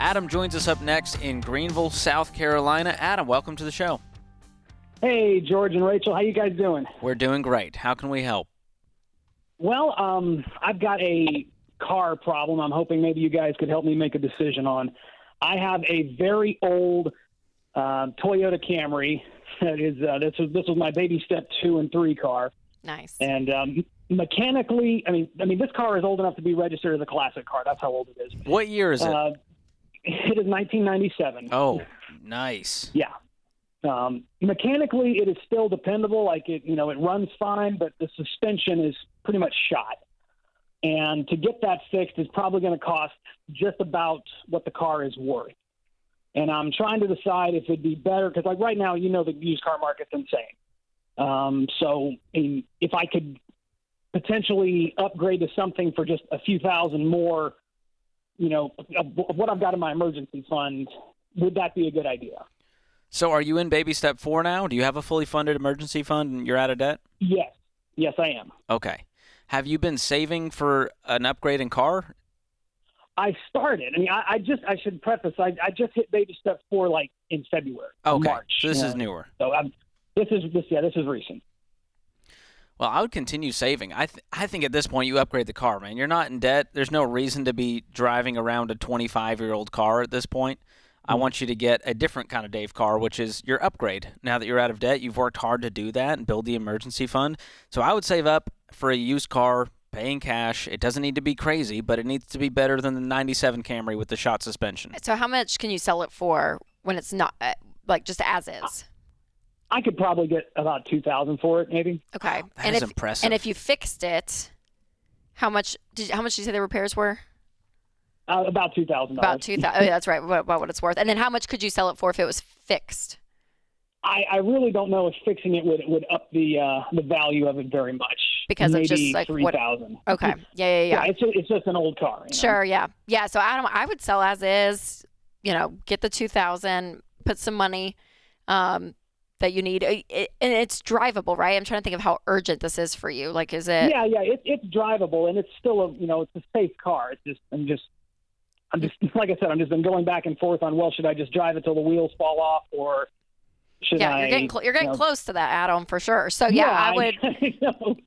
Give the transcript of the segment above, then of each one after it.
Adam joins us up next in Greenville, South Carolina. Adam, welcome to the show. Hey, George and Rachel. How you guys doing? We're doing great. How can we help? Well, I've got a car problem I'm hoping maybe you guys could help me make a decision on. I have a very old Toyota Camry. That is, this was my baby step 2 and 3 car. Nice. And mechanically, I mean, this car is old enough to be registered as a classic car. That's how old it is. What year is it? It is 1997. Oh, nice. Yeah. Mechanically, it is still dependable. Like it runs fine, but the suspension is pretty much shot. And to get that fixed is probably going to cost just about what the car is worth. And I'm trying to decide if it'd be better because, like right now, the used car market's insane. So if I could potentially upgrade to something for just a few thousand more, of what I've got in my emergency fund, would that be a good idea? So are you in baby step 4 now? Do you have a fully funded emergency fund and you're out of debt? Yes, I am. Okay. Have you been saving for an upgrade in car? I started. I should preface. I just hit baby step 4 like in February, okay. March. So this is newer. So this is recent. Well, I would continue saving. I think at this point you upgrade the car, man. You're not in debt. There's no reason to be driving around a 25-year-old car at this point. I want you to get a different kind of Dave car, which is your upgrade. Now that you're out of debt, you've worked hard to do that and build the emergency fund. So I would save up for a used car, paying cash. It doesn't need to be crazy, but it needs to be better than the 97 Camry with the shot suspension. So how much can you sell it for when it's not, just as is? I could probably get about $2,000 for it, maybe. Okay. Wow, that is impressive. And if you fixed it, how much did you say the repairs were? About $2,000. About $2,000. Oh, yeah, that's right. About what it's worth. And then how much could you sell it for if it was fixed? I really don't know if fixing it would up the value of it very much. Because maybe of just like $3,000. Okay. Yeah. It's just an old car. Sure. Yeah. So Adam, I would sell as is. Get the $2,000, put some money that you need, and it's drivable, right? I'm trying to think of how urgent this is for you. Like, is it? Yeah. It's drivable, and it's still it's a safe car. I'm just like I said, I'm just been going back and forth on, well, should I just drive it till the wheels fall off, or should I? You're getting close to that, Adam, for sure. So I would.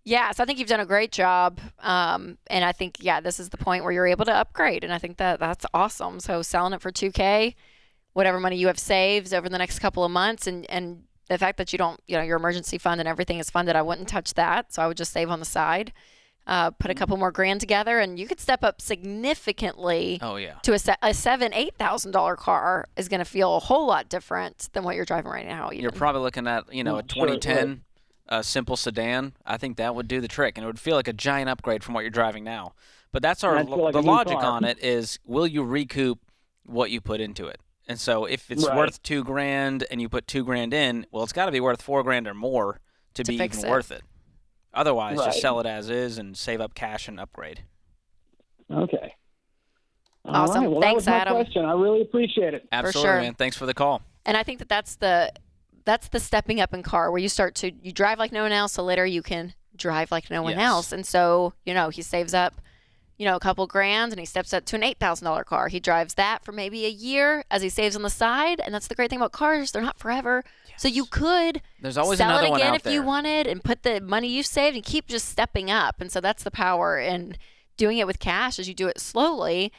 Yeah, so I think you've done a great job, and I think this is the point where you're able to upgrade, and I think that's awesome. So selling it for $2,000, whatever money you have saved over the next couple of months, and the fact that you don't, your emergency fund and everything is funded, I wouldn't touch that. So I would just save on the side. Put a couple more grand together, and you could step up significantly. Oh yeah. To a $7,000-$8,000 car is going to feel a whole lot different than what you're driving right now. Even. You're probably looking at a 2010 simple sedan. I think that would do the trick, and it would feel like a giant upgrade from what you're driving now. But that's the logic on it is, will you recoup what you put into it? And so if it's worth $2,000 and you put $2,000 in, well, it's got to be worth $4,000 or more to be even worth it. Otherwise, just sell it as is and save up cash and upgrade. Okay. Awesome. All right. Well, Thanks, that was my Adam. question. I really appreciate it. Absolutely, for sure. man. Thanks for the call. And I think that's the stepping up in car where you drive like no one else, so later you can drive like no one else. And so, he saves up, a couple grand, and he steps up to an $8,000 car. He drives that for maybe a year as he saves on the side. And that's the great thing about cars. They're not forever. Yes. So you could There's always sell another it one again out if there. you wanted and put the money you saved and keep just stepping up. And so that's the power in doing it with cash as you do it slowly.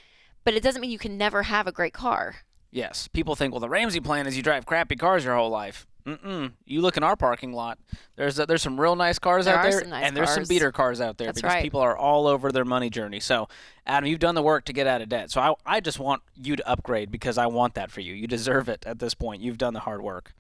But it doesn't mean you can never have a great car. Yes. People think, well, the Ramsey plan is you drive crappy cars your whole life. You look in our parking lot. There's some real nice cars out there, and there's some beater cars out there. That's because right. people are all over their money journey. So, Adam, you've done the work to get out of debt. So I just want you to upgrade because I want that for you. You deserve it at this point. You've done the hard work.